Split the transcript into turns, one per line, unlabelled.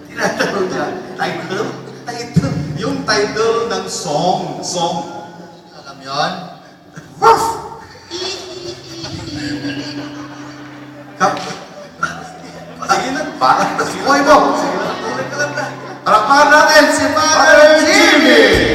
Tinatanong niya, title? Title. Yung title ng song.
Alam yun?
Ruff! Sige na, parang nasukoy mo. Sige na, tulad ka lang na. Parapahan natin si Father Jimmy!